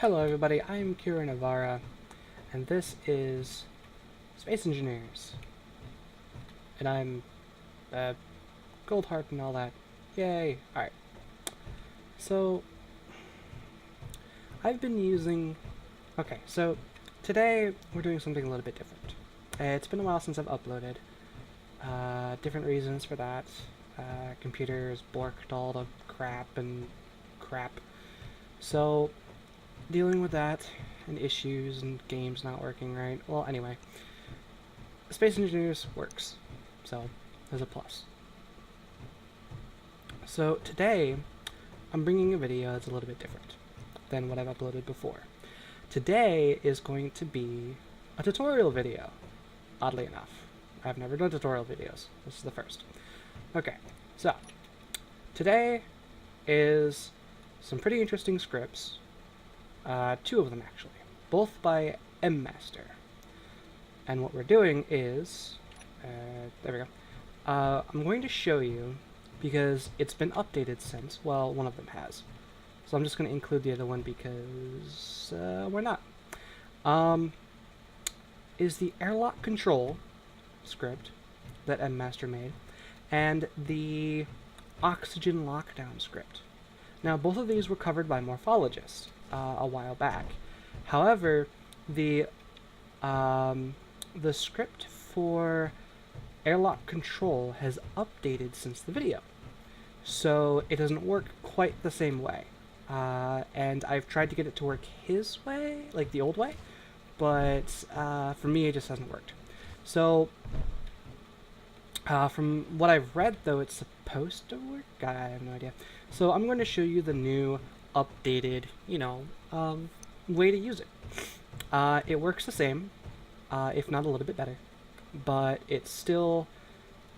Hello everybody, I'm Kira Navarra, and this is Space Engineers. And I'm Goldheart and all that. Yay! Alright. So, I've been using... Okay, so today we're doing something a little bit different. It's been a while since I've uploaded. Different reasons for that. Computers borked all the crap. So, dealing with that and issues and games not working right. Well, anyway, Space Engineers works, so there's a plus. So today, I'm bringing a video that's a little bit different than what I've uploaded before. Today is going to be a tutorial video, oddly enough. I've never done tutorial videos. This is the first. Okay, so today is some pretty interesting scripts. Two of them actually, both by M-Master. And what we're doing is, there we go. I'm going to show you, because it's been updated since, well, one of them has. So I'm just going to include the other one because, why not? Is the Airlock Control script that M-Master made, and the Oxygen Lockdown script. Now, both of these were covered by morphologists a while back. However, the script for Airlock Control has updated since the video, so it doesn't work quite the same way. And I've tried to get it to work his way, like the old way, but for me it just hasn't worked. So from what I've read, though, it's supposed to work. I have no idea. So I'm going to show you the new, updated, way to use it. It works the same, if not a little bit better, but it's still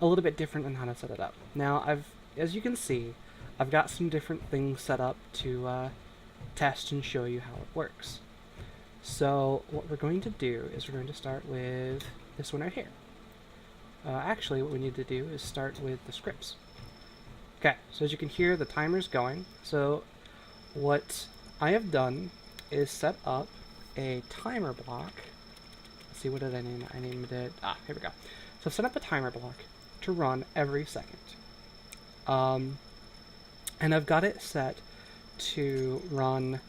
a little bit different on how to set it up. Now, as you can see, I've got some different things set up to test and show you how it works. So what we're going to do is we're going to start with this one right here. Actually, what we need to do is start with the scripts. Okay, so as you can hear, the timer's going. So what I have done is set up a timer block. Let's see, what did I name it? I named it... here we go. So I've set up a timer block to run every second. And I've got it set to run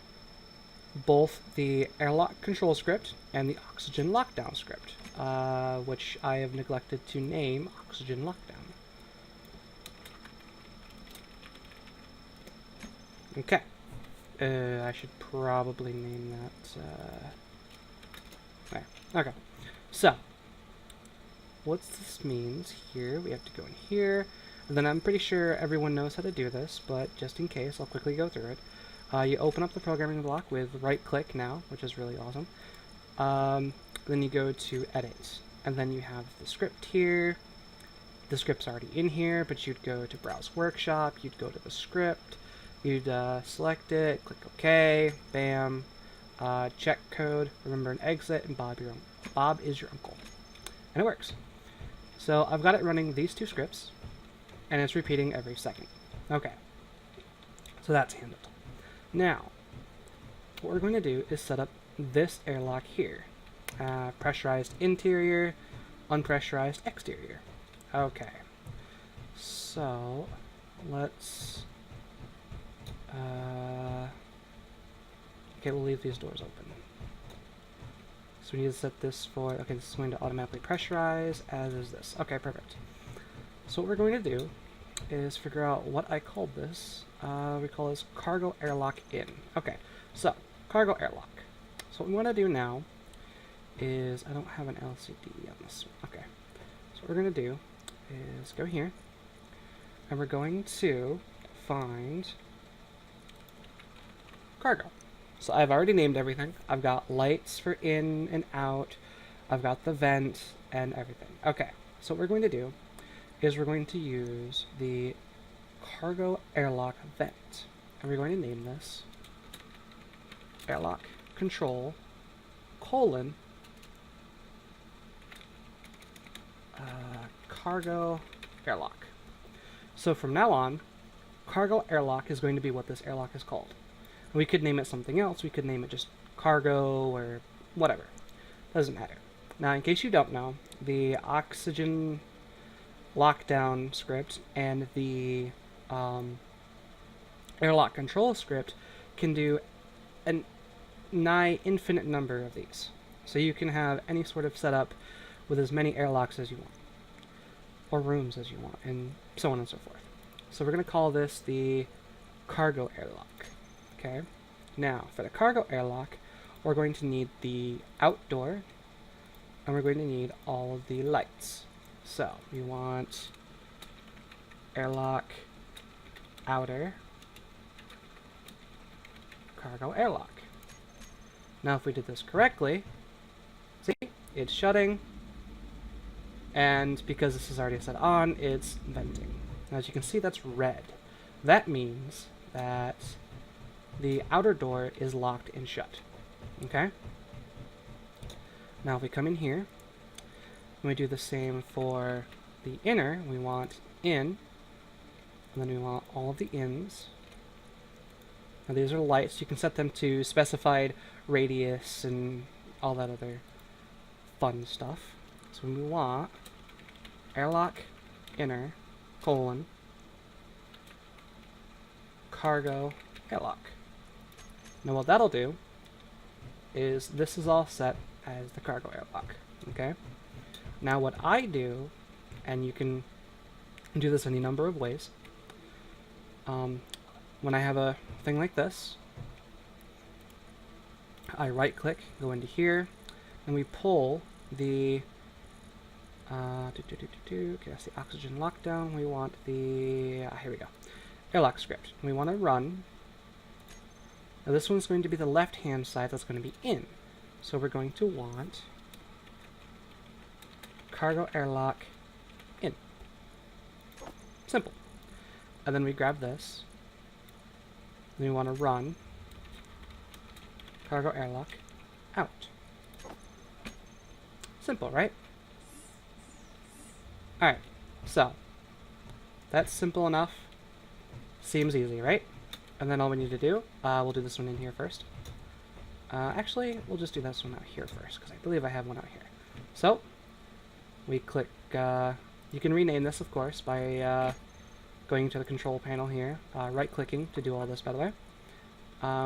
both the Airlock Control script and the Oxygen Lockdown script, which I have neglected to name Oxygen Lockdown. Okay. I should probably name that, there. Okay. So, what this means here, we have to go in here, and then I'm pretty sure everyone knows how to do this, but just in case, I'll quickly go through it. You open up the programming block with right-click now, which is really awesome. Then you go to Edit, and then you have the script here. The script's already in here, but you'd go to Browse Workshop, you'd go to the script, you'd select it, click OK, bam, check code, remember an exit, and Bob is your uncle. And it works. So I've got it running these two scripts, and it's repeating every second. Okay, so that's handled. Now, what we're going to do is set up this airlock here. Pressurized interior, unpressurized exterior. Okay, so let's... okay, we'll leave these doors open. So we need to set this for... Okay, this is going to automatically pressurize, as is this. Okay, perfect. So what we're going to do is figure out what I called this. We call this Cargo Airlock In. Okay, so, Cargo Airlock. So what we want to do now is... I don't have an LCD on this one. Okay, so what we're going to do is go here, and we're going to find cargo. So I've already named everything. I've got lights for in and out. I've got the vent and everything. Okay, so what we're going to do is we're going to use the Cargo Airlock Vent. And we're going to name this Airlock Control, colon, Cargo Airlock. So from now on, Cargo Airlock is going to be what this airlock is called. We could name it something else. We could name it just cargo or whatever. Doesn't matter. Now, in case you don't know, the oxygen lockdown script and the airlock control script can do an nigh infinite number of these. So you can have any sort of setup with as many airlocks as you want, or rooms as you want, and so on and so forth. So we're going to call this the cargo airlock. Okay. Now, for the cargo airlock, we're going to need the outdoor, and we're going to need all of the lights. So we want airlock outer cargo airlock. Now if we did this correctly, see, it's shutting, and because this is already set on, it's venting. Now as you can see, that's red. That means that the outer door is locked and shut. Okay? Now if we come in here, and we do the same for the inner, we want in, and then we want all of the ins. Now these are lights. You can set them to specified radius and all that other fun stuff. So we want airlock inner colon cargo airlock. Now what that'll do is this is all set as the cargo airlock. Okay? Now what I do, and you can do this any number of ways, when I have a thing like this, I right click, go into here, and we pull the okay, that's the oxygen lockdown. We want the here we go, airlock script. We want to run. Now this one's going to be the left hand side, that's going to be in. So we're going to want cargo airlock in. Simple. And then we grab this. And we want to run cargo airlock out. Simple, right? Alright, so that's simple enough. Seems easy, right? And then all we need to do, we'll do this one in here first. Actually, we'll just do this one out here first, because I believe I have one out here. So, we click, you can rename this, of course, by going to the control panel here, right-clicking to do all this, by the way.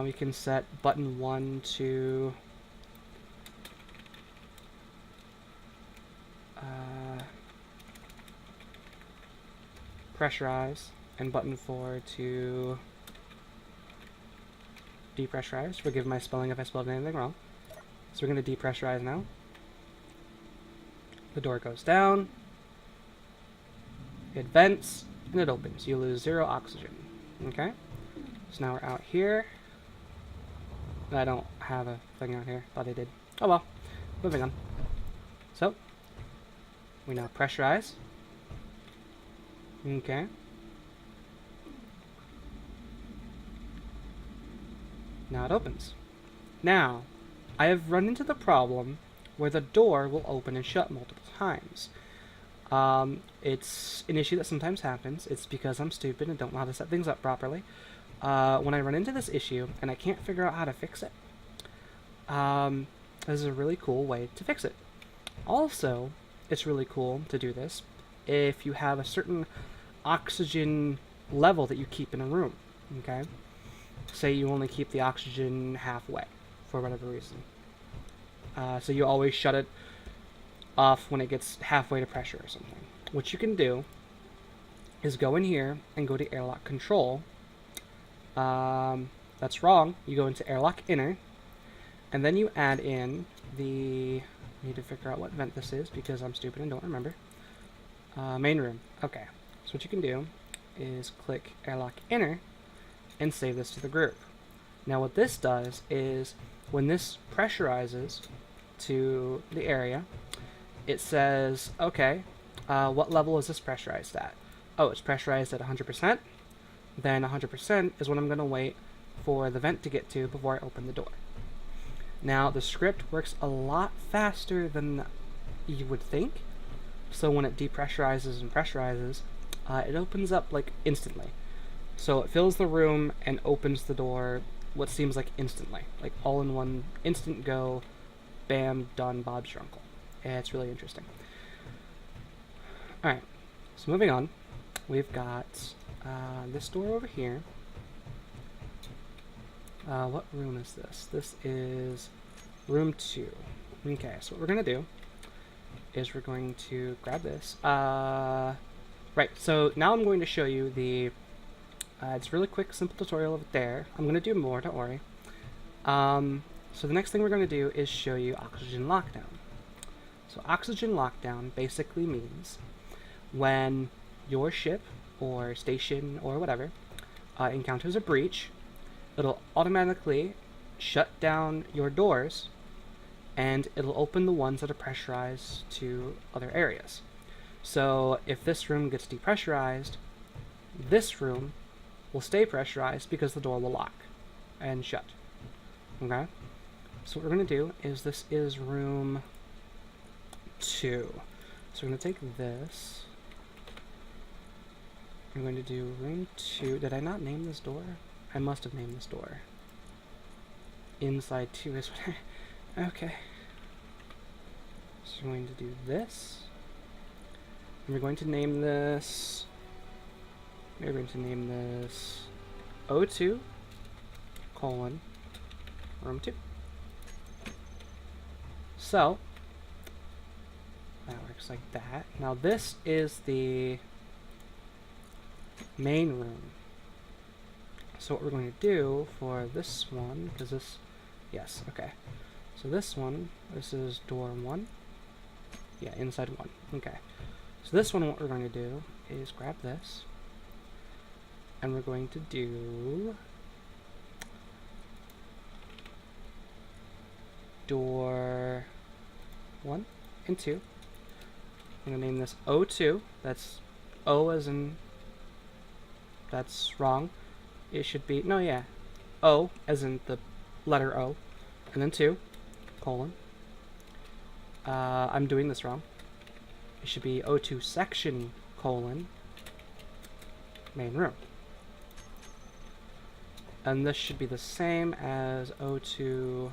We can set button 1 to pressurize, and button 4 to depressurize. Forgive my spelling if I spelled anything wrong. So we're going to depressurize now. The door goes down, it vents, and it opens. You lose 0 oxygen. Okay? So now we're out here. I don't have a thing out here. Thought I did. Oh well. Moving on. So, we now pressurize. Okay. Now it opens. Now, I have run into the problem where the door will open and shut multiple times. It's an issue that sometimes happens. It's because I'm stupid and don't know how to set things up properly. When I run into this issue and I can't figure out how to fix it, this is a really cool way to fix it. Also, it's really cool to do this if you have a certain oxygen level that you keep in a room. Okay? Say you only keep the oxygen halfway for whatever reason. So you always shut it off when it gets halfway to pressure or something. What you can do is go in here and go to Airlock Control. That's wrong. You go into Airlock Inner, and then you add in the... I need to figure out what vent this is because I'm stupid and don't remember. Main room. Okay. So what you can do is click Airlock Inner and save this to the group. Now what this does is when this pressurizes to the area, it says, okay, what level is this pressurized at? Oh, it's pressurized at 100%. Then 100% is what I'm going to wait for the vent to get to before I open the door. Now, the script works a lot faster than you would think. So when it depressurizes and pressurizes, it opens up like instantly. So it fills the room and opens the door what seems like instantly. Like all in one instant go, bam, done, Bob's your uncle. It's really interesting. Alright, so moving on, we've got this door over here. What room is this? This is room 2. Okay, so what we're going to do is we're going to grab this. Right, so now I'm going to show you the... it's a really quick, simple tutorial of it there. I'm going to do more, don't worry. So the next thing we're going to do is show you oxygen lockdown. So oxygen lockdown basically means when your ship or station or whatever encounters a breach, it'll automatically shut down your doors and it'll open the ones that are pressurized to other areas. So if this room gets depressurized, this room will stay pressurized because the door will lock and shut. Okay? So what we're going to do is, this is room 2. So we're going to take this. I'm going to do room 2. Did I not name this door? I must have named this door. Inside 2 is what I... Okay. So we're going to do this. And we're going to name this... We're going to name this O2 colon room 2. So that works like that. Now this is the main room. So what we're going to do for this one, because this, yes, okay. So this one, this is door 1. Yeah, inside 1. Okay. So this one, what we're going to do is grab this, and we're going to do door 1 and 2. I'm going to name this O2. That's O as in, that's wrong. It should be, no, yeah. O as in the letter O. And then 2, colon. I'm doing this wrong. It should be O2 section, colon, main room. And this should be the same as O2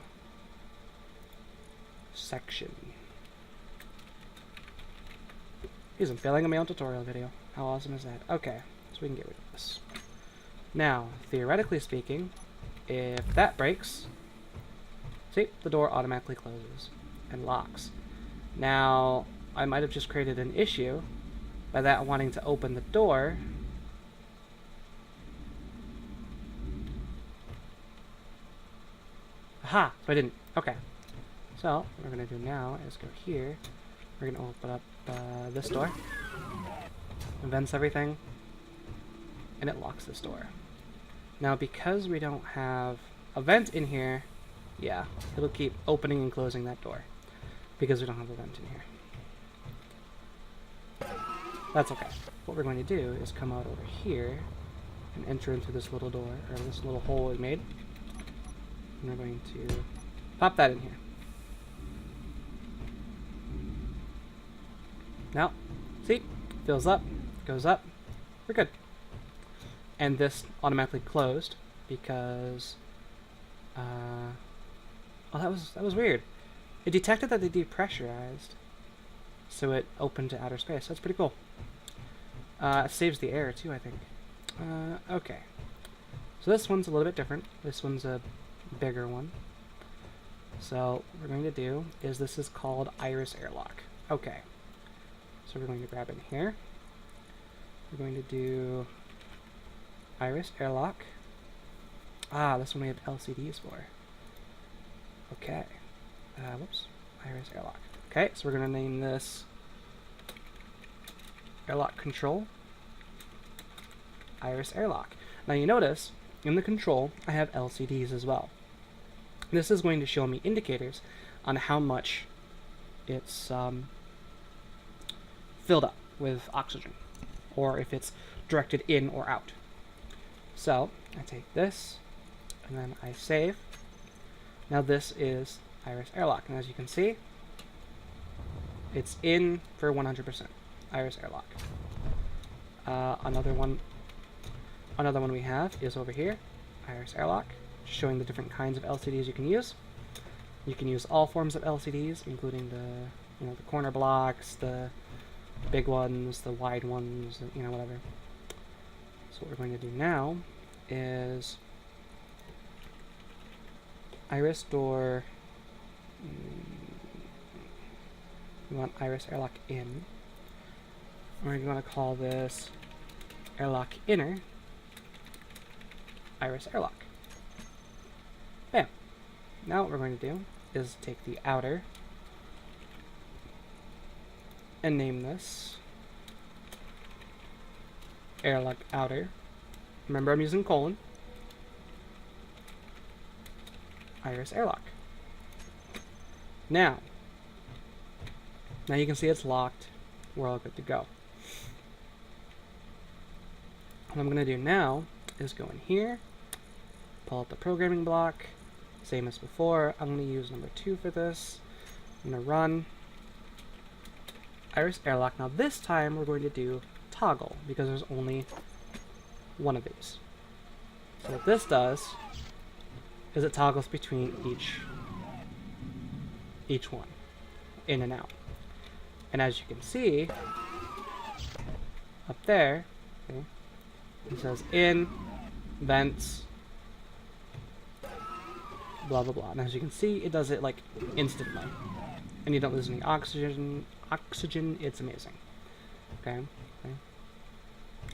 section. Jeez, I'm failing on my own tutorial video. How awesome is that? Okay, so we can get rid of this. Now, theoretically speaking, if that breaks, see, the door automatically closes and locks. Now, I might have just created an issue by that wanting to open the door. Aha! So I didn't. Okay. So, what we're going to do now is go here. We're going to open up this door. It vents everything. And it locks this door. Now, because we don't have a vent in here, yeah, it'll keep opening and closing that door. Because we don't have a vent in here. That's okay. What we're going to do is come out over here and enter into this little door, or this little hole we made. And we're going to pop that in here. Now, see, fills up, goes up, we're good. And this automatically closed because, oh, that was weird. It detected that they depressurized, so it opened to outer space. That's pretty cool. It saves the air too, I think. Okay. So this one's a little bit different. This one's a bigger one. So what we're going to do is, this is called Iris Airlock. Okay. So we're going to grab in here. We're going to do Iris Airlock. Ah, this one we have LCDs for. Okay. Whoops. Iris Airlock. Okay, so we're going to name this Airlock Control. Iris Airlock. Now you notice, in the control, I have LCDs as well. This is going to show me indicators on how much it's filled up with oxygen, or if it's directed in or out. So, I take this, and then I save. Now this is Iris Airlock, and as you can see, it's in for 100%. Iris Airlock. Another one we have is over here, Iris Airlock. showing the different kinds of LCDs you can use. You can use all forms of LCDs, including the corner blocks, the big ones, the wide ones, whatever. So what we're going to do now is iris door. We want iris airlock in. We're going to call this airlock inner iris airlock. Bam. Now what we're going to do is take the outer and name this airlock outer. Remember, I'm using colon. Iris airlock. Now you can see it's locked. We're all good to go. What I'm going to do now is go in here, pull out the programming block, same as before. I'm going to use number 2 for this. I'm going to run iris airlock. Now this time we're going to do toggle because there's only one of these. So what this does is it toggles between each one, in and out. And as you can see up there, okay, it says in, vents, blah blah blah. And as you can see, it does it like instantly, and you don't lose any oxygen. It's amazing. Okay.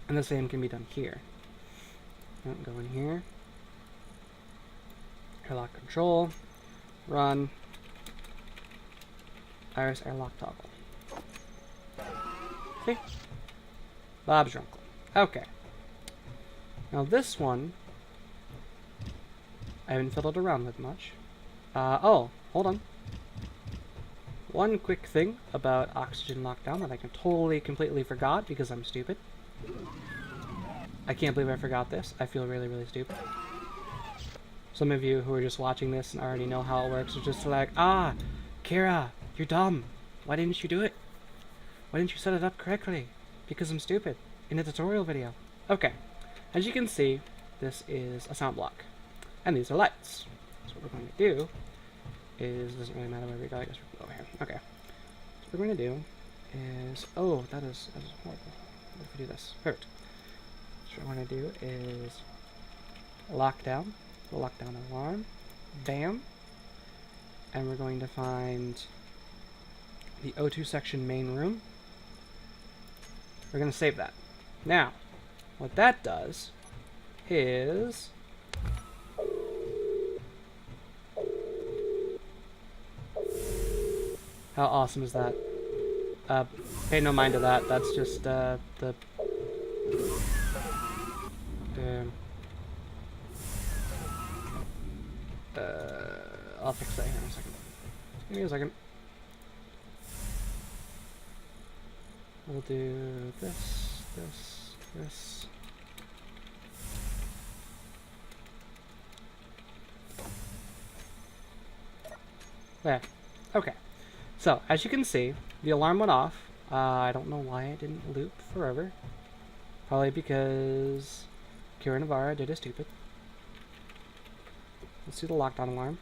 And the same can be done here. Go in here, Airlock Control, run iris airlock toggle. See? Bob's your uncle. Okay. Now this one, I haven't fiddled around with much. Oh, hold on. One quick thing about oxygen lockdown that I completely forgot because I'm stupid. I can't believe I forgot this. I feel really, really stupid. Some of you who are just watching this and already know how it works are just like, Kira, you're dumb. Why didn't you do it? Why didn't you set it up correctly? Because I'm stupid. In a tutorial video. Okay. As you can see, this is a sound block. And these are lights. So what we're going to do is, doesn't really matter where we go, I guess we can go over here. Okay. So what we're going to do is, oh, that is horrible. What if we do this? Perfect. So what we're going to do is lock down the lockdown alarm. Bam. And we're going to find the O2 section main room. We're going to save that. Now, what that does is how awesome is that? Pay no mind to that. That's just I'll fix that here in a second. Give me a second. We'll do this, this, this. There. Okay. So, as you can see, the alarm went off. I don't know why it didn't loop forever. Probably because Kira Navarra did it stupid. Let's do the lockdown alarm.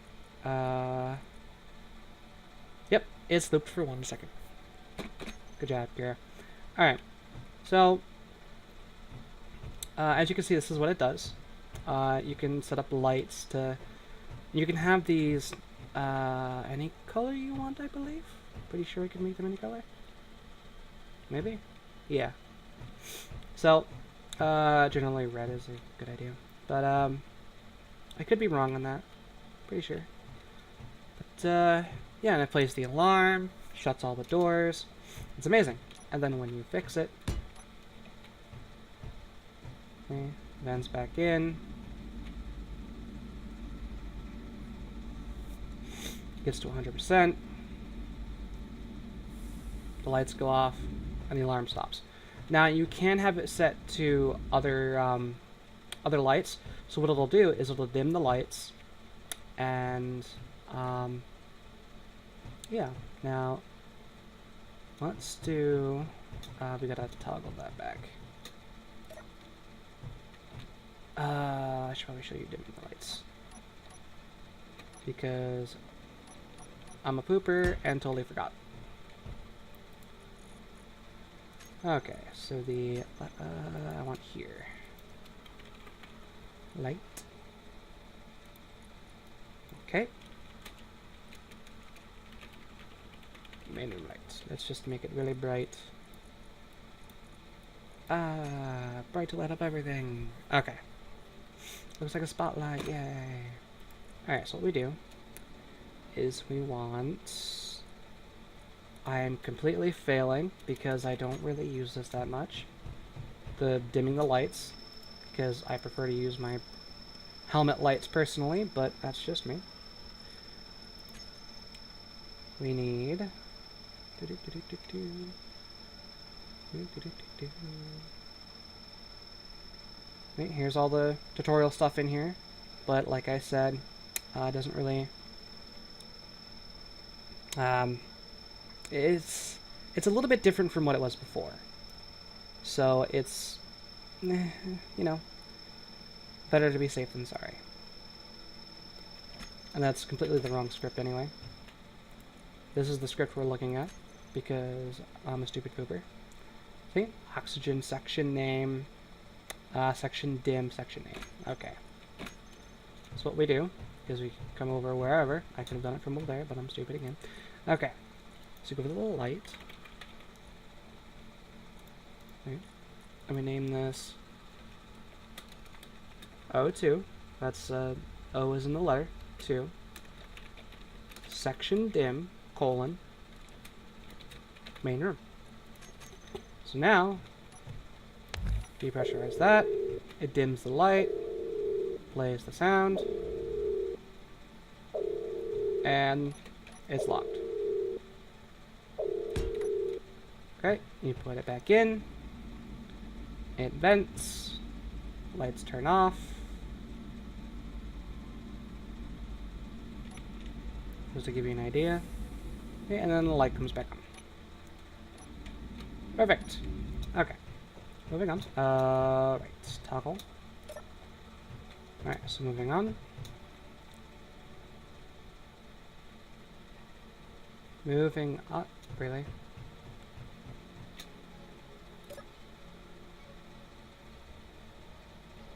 Yep, it's looped for 1 second. Good job, Kira. Alright, so as you can see, this is what it does. You can set up lights to... You can have these any color you want, I believe. Pretty sure I can make them any color. Maybe? Yeah. So, generally red is a good idea. But, I could be wrong on that. Pretty sure. But, yeah, and it plays the alarm, shuts all the doors. It's amazing. And then when you fix it, okay, vents back in, gets to 100%, the lights go off, and the alarm stops. Now you can have it set to other lights. So what it'll do is it'll dim the lights, and yeah. Now let's do. We gotta toggle that back. I should probably show you dimming the lights. because I'm a pooper and totally forgot. Okay, so the I want here light. Okay. Main room lights. Let's just make it really bright. Bright to light up everything. Okay. Looks like a spotlight. Yay. Alright, so what we do is we want... I am completely failing because I don't really use this that much. The dimming the lights, because I prefer to use my helmet lights personally, but that's just me. We need... Right, here's all the tutorial stuff in here, but like I said, it doesn't really... it's a little bit different from what it was before. So it's, you know, better to be safe than sorry. And that's completely the wrong script anyway. This is the script we're looking at, because I'm a stupid pooper. See? Oxygen section name, section dim, section name. Okay. So what we do is we come over wherever. I could have done it from over there, but I'm stupid again. Okay. So go with a little light. Right. And we name this O2. That's O is in the letter 2. Section dim, colon, main room. So now, depressurize that. It dims the light, plays the sound, and it's locked. Okay, you put it back in. It vents. Lights turn off. Just to give you an idea. Okay, and then the light comes back on. Perfect. Okay. Moving on. Right. Toggle. Alright, so moving on. Moving up. Really?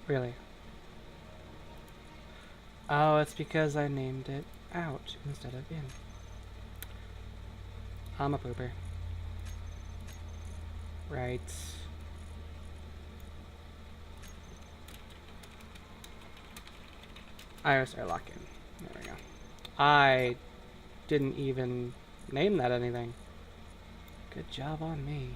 Really? Oh, it's because I named it out instead of in. I'm a pooper. Right. Iris Airlock in. There we go. I didn't even name that anything. Good job on me.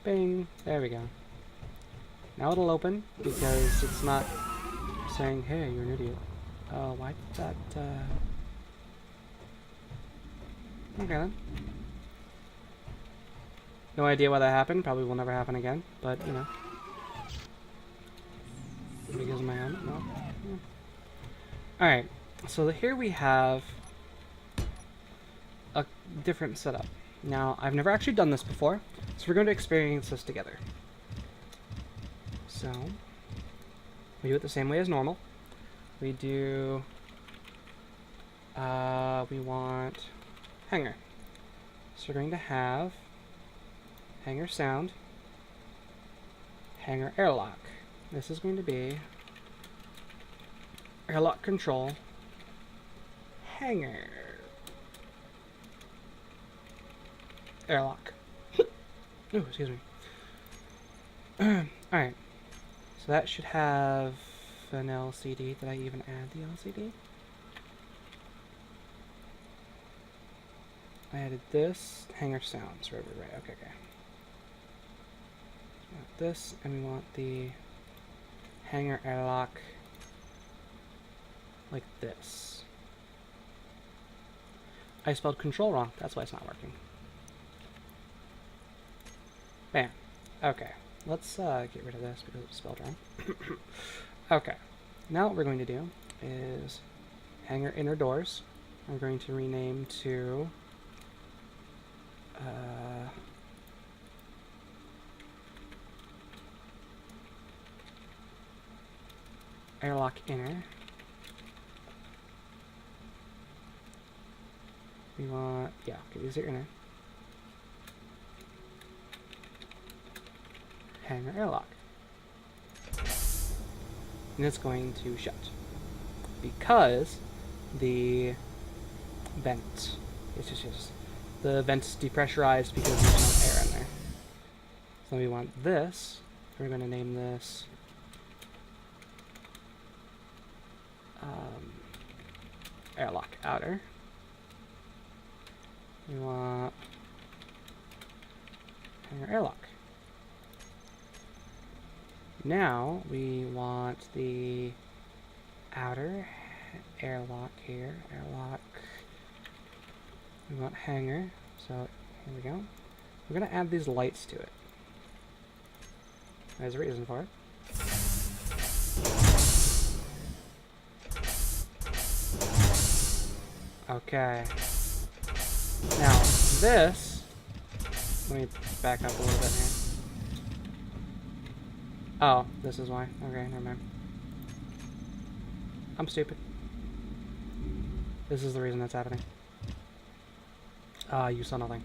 Bing. There we go. Now it'll open because it's not saying, hey, you're an idiot. Oh, why did that, Okay then. No idea why that happened. Probably will never happen again, but, you know. Because of my helmet? No. Alright, so here we have a different setup. Now, I've never actually done this before, so we're going to experience this together. So, we do it the same way as normal. We do, we want hanger. So we're going to have hanger sound, hanger airlock. This is going to be Airlock Control, hanger airlock. Ooh, excuse me. Alright. So that should have an LCD. Did I even add the LCD? I added this. Hanger sounds. Right. Okay. We want this, and we want the hanger airlock like this. I spelled control wrong. That's why it's not working. Bam. Okay. Let's get rid of this because it's spelled wrong. Okay. Now what we're going to do is hanger inner doors. I'm going to rename to airlock inner. We want, yeah, okay, these are inner. Hanger airlock. And it's going to shut. Because the vent, the vent's depressurized because there's no air in there. So we want this, we're going to name this airlock outer. We want hanger airlock. Now we want the outer airlock here. Airlock. We want hanger. So here we go. We're going to add these lights to it. There's a reason for it. Okay. Now this, let me back up a little bit here. Oh, this is why. Okay, never mind. I'm stupid. This is the reason that's happening. You saw nothing.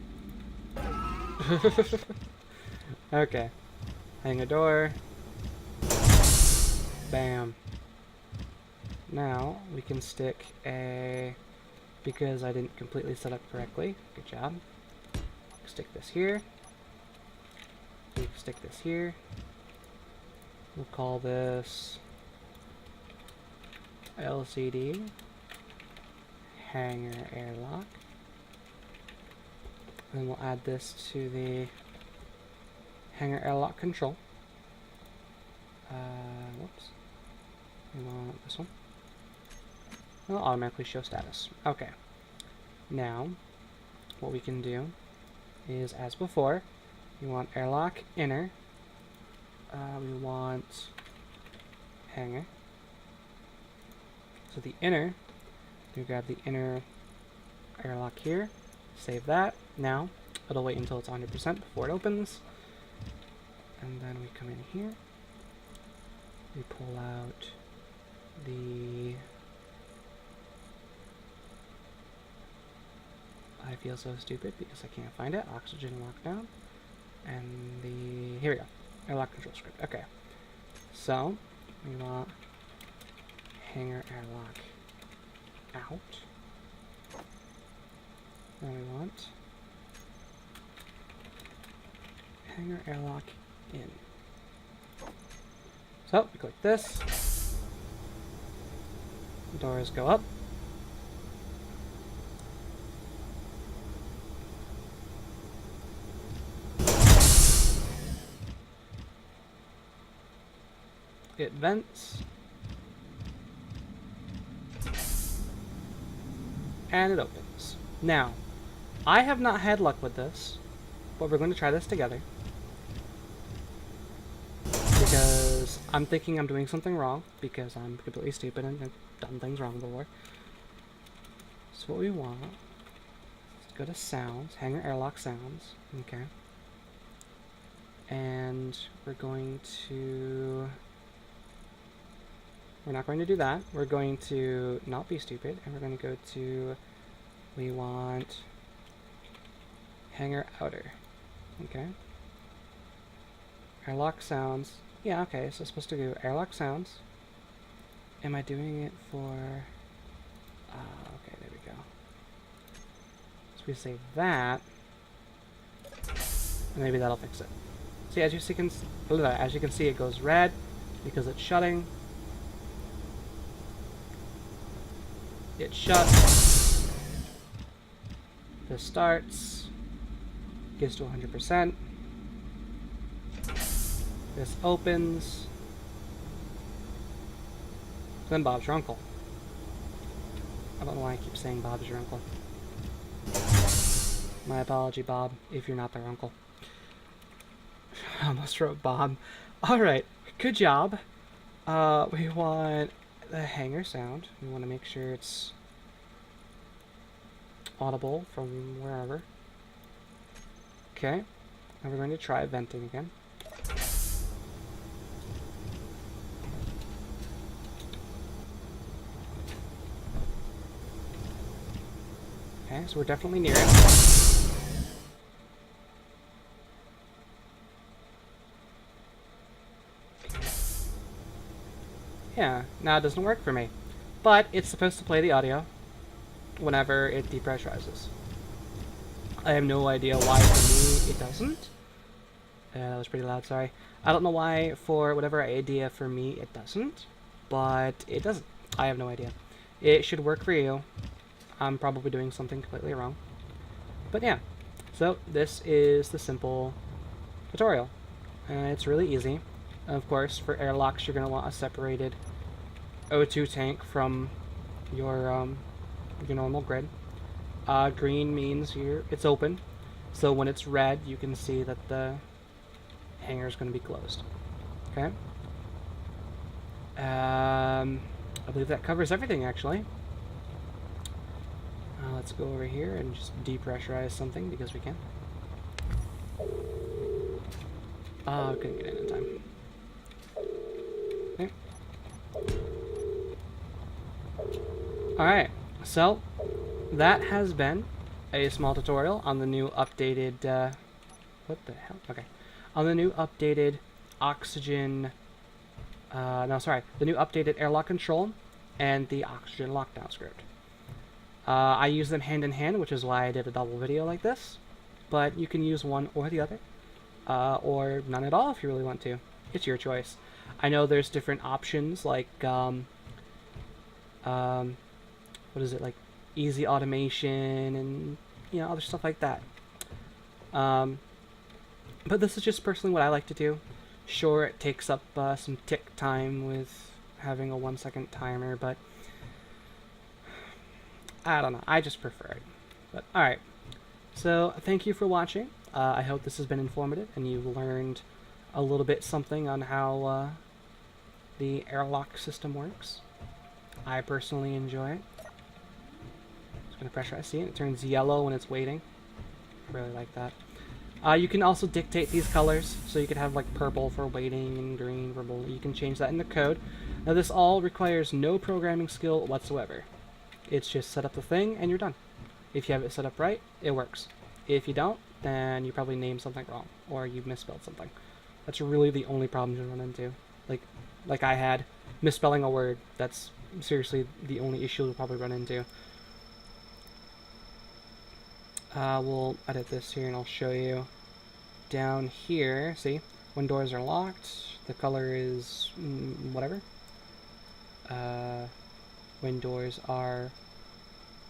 Okay. Hang a door. Bam. Now, we can stick a... Because I didn't completely set up correctly. Good job. Stick this here. We can stick this here. We'll call this LCD hanger airlock. Then we'll add this to the hanger airlock control. Whoops. We want this one. It'll automatically show status. Okay. Now, what we can do is, as before, we want airlock inner. We want hanger. So the inner, we grab the inner airlock here, save that. Now, it'll wait until it's 100% before it opens. And then we come in here. We pull out the... I feel so stupid because I can't find it. Oxygen lockdown. And the... Here we go. Airlock control script. Okay. So, we want hanger airlock out. Then we want hanger airlock in. So, we click this. Doors go up. It vents. And it opens. Now, I have not had luck with this, but we're going to try this together. Because I'm thinking I'm doing something wrong, because I'm completely stupid and have done things wrong before. So what we want is to go to sounds, hanger airlock sounds, okay. And we're going to... We're not going to do that. We're going to not be stupid, and we're going to go to, we want hanger outer, okay? Airlock sounds, yeah, okay, so it's supposed to do airlock sounds. Am I doing it for, okay, there we go. So we save that, and maybe that'll fix it. See, as you can see, it goes red because it's shutting. It shuts. This starts. Gets to 100%. This opens. Then Bob's your uncle. I don't know why I keep saying Bob's your uncle. My apology, Bob, if you're not their uncle. I almost wrote Bob. Alright, good job. We want the hanger sound. We want to make sure it's audible from wherever. Okay, and we're going to try venting again. Okay, so we're definitely near it. Yeah, now it doesn't work for me. But it's supposed to play the audio whenever it depressurizes. I have no idea why for me it doesn't. That was pretty loud, sorry. I don't know why for whatever idea for me it doesn't, but it doesn't. I have no idea. It should work for you. I'm probably doing something completely wrong. But yeah, so this is the simple tutorial. It's really easy. Of course, for airlocks, you're going to want a separated O2 tank from your normal grid. Green means it's open, so when it's red, you can see that the hangar is going to be closed. Okay. I believe that covers everything, actually. Let's go over here and just depressurize something because we can. Couldn't get in time. Okay. Alright, so that has been a small tutorial on the new updated, what the hell? Okay. On the new updated oxygen, the new updated airlock control and the oxygen lockdown script. I use them hand in hand, which is why I did a double video like this, but you can use one or the other, or none at all if you really want to. It's your choice. I know there's different options, like, what is it, like easy automation and, you know, other stuff like that. But this is just personally what I like to do. Sure, it takes up some tick time with having a 1-second timer, but I don't know. I just prefer it. But alright. So, thank you for watching. I hope this has been informative and you've learned a little bit something on how the airlock system works. I personally enjoy it. Just going to pressurize. See, it turns yellow when it's waiting. I really like that. You can also dictate these colors, so you could have like purple for waiting and green for bullet. You can change that in the code. Now this all requires no programming skill whatsoever. It's just set up the thing and you're done. If you have it set up right, it works. If you don't, then you probably named something wrong or you misspelled something. That's really the only problem you run into. Like I had, misspelling a word. That's seriously the only issue you'll probably run into. We'll edit this here and I'll show you. Down here, see, when doors are locked, the color is whatever. When doors are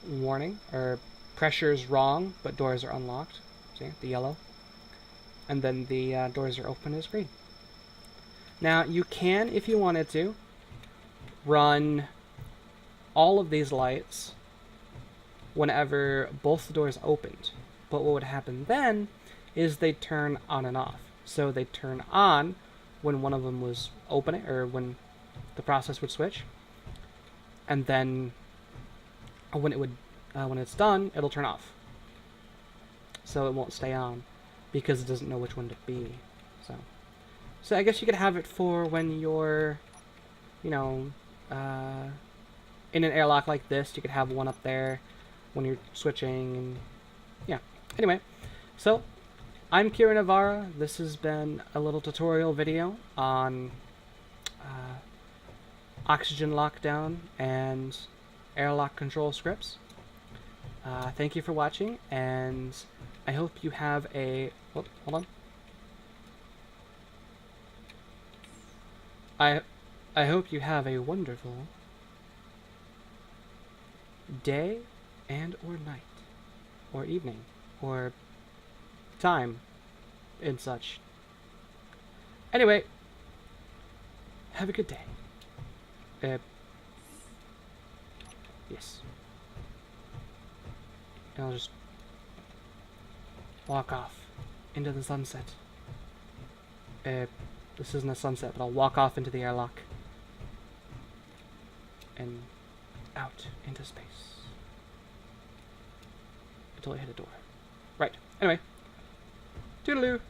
warning, or pressure is wrong, but doors are unlocked. See, the yellow. And then the doors are open is green. Now, you can, if you wanted to, run all of these lights whenever both the doors opened. But what would happen then is they turn on and off. So they turn on when one of them was opening, or when the process would switch. And then when it's done, it'll turn off. So it won't stay on because it doesn't know which one to be. So I guess you could have it for when you're, you know, in an airlock like this. You could have one up there when you're switching, and yeah. Anyway, so I'm Kira Navarra. This has been a little tutorial video on oxygen lockdown and airlock control scripts. Thank you for watching, and I hope you have a... Oh, hold on. I hope you have a wonderful day and or night, or evening, or time, and such. Anyway, have a good day. Yes. And I'll just walk off into the sunset. This isn't a sunset, but I'll walk off into the airlock. And out into space. Until I hit a door. Right. Anyway. Toodaloo!